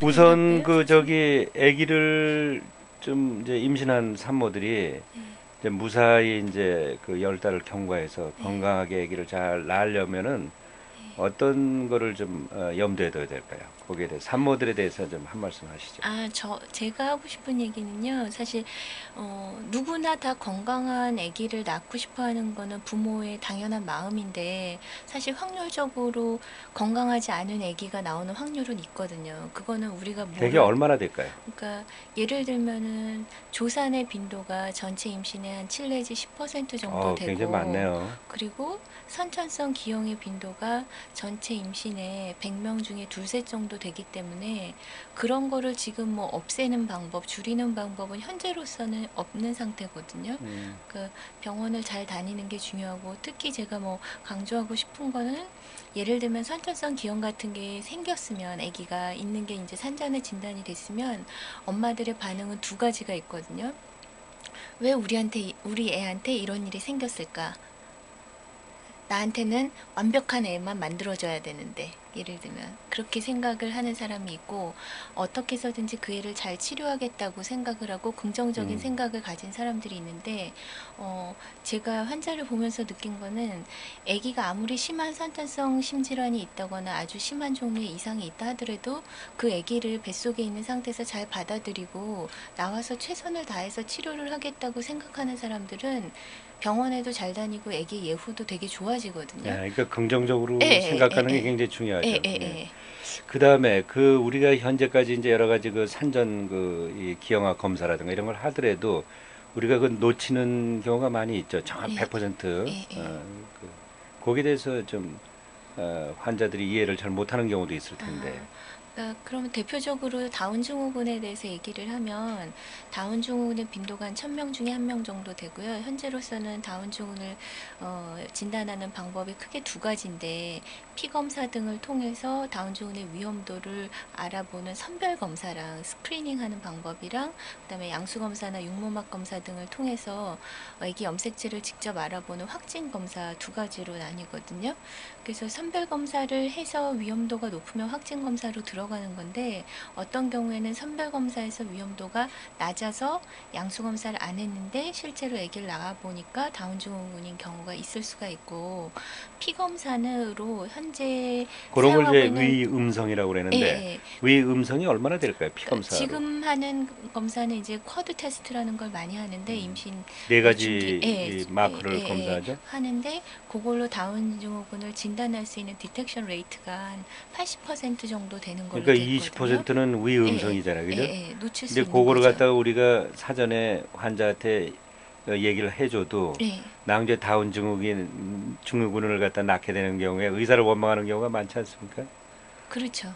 우선 어떻게 그 생각해요? 저기 아기를 좀 이제 임신한 산모들이 네, 이제 무사히 이제 그 10달을 경과해서 네, 건강하게 아기를 잘 낳으려면은 네. 어떤 거를 좀 염두에 둬야 될까요? 거기에 대해 산모들에 대해서 좀 한 말씀 하시죠. 제가 하고 싶은 얘기는요, 사실, 누구나 다 건강한 아기를 낳고 싶어 하는 거는 부모의 당연한 마음인데, 사실 확률적으로 건강하지 않은 아기가 나오는 확률은 있거든요. 그거는 우리가 그게 모를, 얼마나 될까요? 그러니까 예를 들면은 조산의 빈도가 전체 임신의 한 7 내지 10% 정도 굉장히 되고, 많네요. 그리고 선천성 기형의 빈도가 전체 임신의 100명 중에 둘셋 정도 되기 때문에 그런 거를 지금 뭐 없애는 방법, 줄이는 방법은 현재로서는 없는 상태거든요. 음, 그 병원을 잘 다니는 게 중요하고, 특히 제가 뭐 강조하고 싶은 거는, 예를 들면 선천성 기형 같은 게 생겼으면, 아기가 있는 게 이제 산전에 진단이 됐으면 엄마들의 반응은 두 가지가 있거든요. 왜 우리 애한테 이런 일이 생겼을까? 나한테는 완벽한 애만 만들어줘야 되는데, 예를 들면 그렇게 생각을 하는 사람이 있고, 어떻게 해서든지 그 애를 잘 치료하겠다고 생각을 하고 긍정적인 음. 생각을 가진 사람들이 있는데, 어, 제가 환자를 보면서 느낀 거는, 아기가 아무리 심한 선천성 심질환이 있다거나 아주 심한 종류의 이상이 있다 하더라도 그 아기를 뱃속에 있는 상태에서 잘 받아들이고 나와서 최선을 다해서 치료를 하겠다고 생각하는 사람들은 병원에도 잘 다니고 아기 예후도 되게 좋아지거든요. 그러니까 긍정적으로 예, 예, 생각하는 게 예, 굉장히 예, 중요하죠. 예, 예. 예. 그 다음에 그 우리가 현재까지 이제 여러 가지 그 산전 이 기형아 검사라든가 이런 걸 하더라도 우리가 그 놓치는 경우가 많이 있죠. 정확 예, 100% 예, 예. 거기에 대해서 좀 환자들이 이해를 잘 못하는 경우도 있을 텐데. 그러니까 그러면 대표적으로 다운 증후군에 대해서 얘기를 하면, 다운 증후군의 빈도가 한 1000명 중에 1명 정도 되고요. 현재로서는 다운 증후군을 진단하는 방법이 크게 두 가지인데, 피 검사 등을 통해서 다운 증후군의 위험도를 알아보는 선별 검사랑 스크리닝하는 방법이랑, 그다음에 양수 검사나 육모막 검사 등을 통해서 아기 염색체를 직접 알아보는 확진 검사 두 가지로 나뉘거든요. 그래서 선별 검사를 해서 위험도가 높으면 확진 검사로 들어가는 건데, 어떤 경우에는 선별 검사에서 위험도가 낮아서 양수 검사를 안 했는데 실제로 아기를 낳아 보니까 다운 증후군인 경우가 있을 수가 있고, 피 검사로 현재 그런 걸 사용하고 이제 있는, 위음성이라고 예, 그러는데 예. 위음성이 얼마나 될까요? 그러니까 피검사로. 지금 하는 검사는 이제 쿼드 테스트라는 걸 많이 하는데, 임신 네 중기, 가지 이 마커를 검사하죠. 하는데, 그걸로 다운 증후군을 진단할 수 있는 디텍션 레이트가 한 80% 정도 되는 걸로 그러니까 돼 있거든요. 20%는 예, 예, 위음성이잖아요. 그죠? 놓칠 수 근데 있는 그거를 거죠. 갖다가 우리가 사전에 환자한테 얘기를 해줘도 예, 낭제 다운 증후군을 갖다 낳게 되는 경우에 의사를 원망하는 경우가 많지 않습니까? 그렇죠.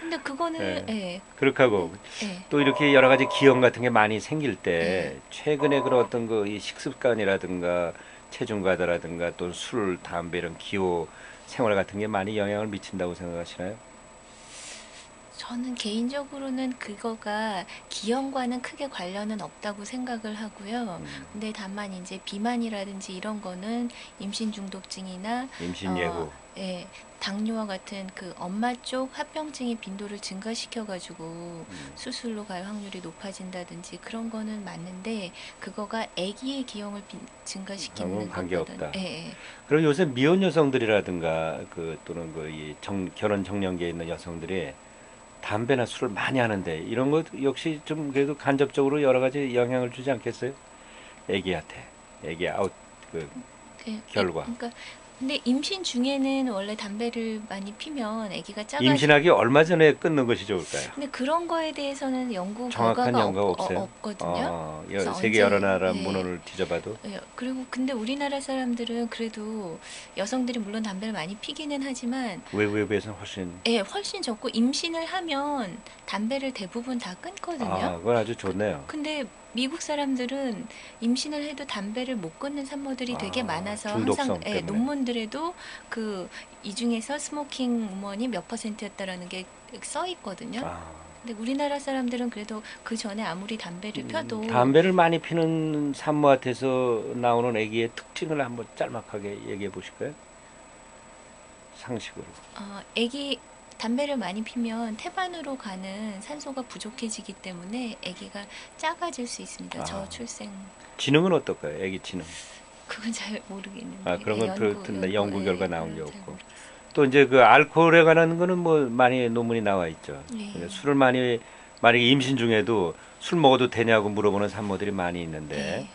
근데 그거는, 예. 예, 그렇게 근데, 하고 예, 또 이렇게 여러 가지 기형 같은 게 많이 생길 예. 때 최근에 그런 어떤 그 이 식습관이라든가 체중 과다라든가 또 술, 담배 이런 기호 생활 같은 게 많이 영향을 미친다고 생각하시나요? 저는 개인적으로는 그거가 기형과는 크게 관련은 없다고 생각을 하고요. 근데 다만 이제 비만이라든지 이런 거는 임신 중독증이나, 임신 어, 예후. 예, 당뇨와 같은 그 엄마 쪽 합병증의 빈도를 증가시켜가지고 수술로 갈 확률이 높아진다든지 그런 거는 맞는데, 그거가 아기의 기형을 하고는 증가시키는 것보다는, 관계없다. 예, 그리고 요새 미혼 여성들이라든가 그 또는 그 이 결혼 정년기에 있는 여성들이 담배나 술을 많이 하는데 이런 것 역시 좀 그래도 간접적으로 여러 가지 영향을 주지 않겠어요? 애기한테. 애기 아웃 그 결과. 그러니까 근데 임신 중에는 원래 담배를 많이 피면 아기가 작아지. 임신하기 얼마 전에 끊는 것이 좋을까요? 근데 그런 거에 대해서는 연구 정확한 결과가 연구가 없어요. 없거든요. 그래서 세계 여러 언제, 나라 예, 문헌을 뒤져봐도 그리고 근데 우리나라 사람들은 그래도, 여성들이 물론 담배를 많이 피기는 하지만, 외국에 비해서는 훨씬 훨씬 적고, 임신을 하면 담배를 대부분 다 끊거든요. 그건 아주 그, 좋네요. 근데 미국 사람들은 임신을 해도 담배를 못 끊는 산모들이 되게 많아서 항상, 중독성 때문에. 논문들에도 그 이 중에서 스모킹 우먼이 몇 퍼센트였다라는 게 써 있거든요. 아, 근데 우리나라 사람들은 그래도 그 전에 아무리 담배를 펴도, 담배를 많이 피는 산모한테서 나오는 애기의 특징을 한번 짤막하게 얘기해 보실까요? 상식으로. 아기 담배를 많이 피면 태반으로 가는 산소가 부족해지기 때문에 아기가 작아질 수 있습니다. 아. 저출생. 지능은 어떨까요? 아기 지능. 그건 잘 모르겠는데. 아, 그런 건 듣는데 연구 결과 나온 게 그건 잘 없고. 모르겠어요. 또 이제 그 알코올에 관한 거는 뭐 많이 논문이 나와 있죠. 네. 근데 술을 많이 만약에 임신 중에도 술 먹어도 되냐고 물어보는 산모들이 많이 있는데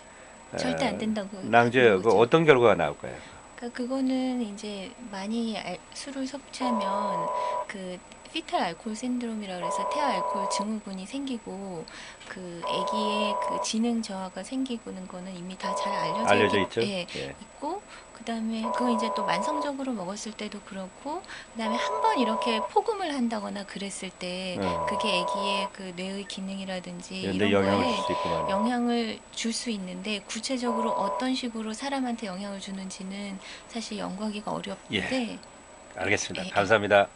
네. 절대 안 된다고 낭주에 하는 그 거죠. 어떤 결과가 나올까요? 그러니까 그거는 이제 많이 술을 섭취하면 그 피탈 알코올 신드롬이라 그래서 태아 알코올 증후군이 생기고 그 아기의 그 지능 저하가 생기고는 거는 이미 다 잘 알려져 있죠. 예, 예. 있고 그다음에 그거 이제 또 만성적으로 먹었을 때도 그렇고 그다음에 한 번 이렇게 폭음을 한다거나 그랬을 때 그게 아기의 그 뇌의 기능이라든지 이런 데 이런 영향을 거에 줄 수 있구만. 영향을 줄 수 있는데 구체적으로 어떤 식으로 사람한테 영향을 주는지는 사실 연구하기가 어렵는데 알겠습니다. 예, 예. 감사합니다.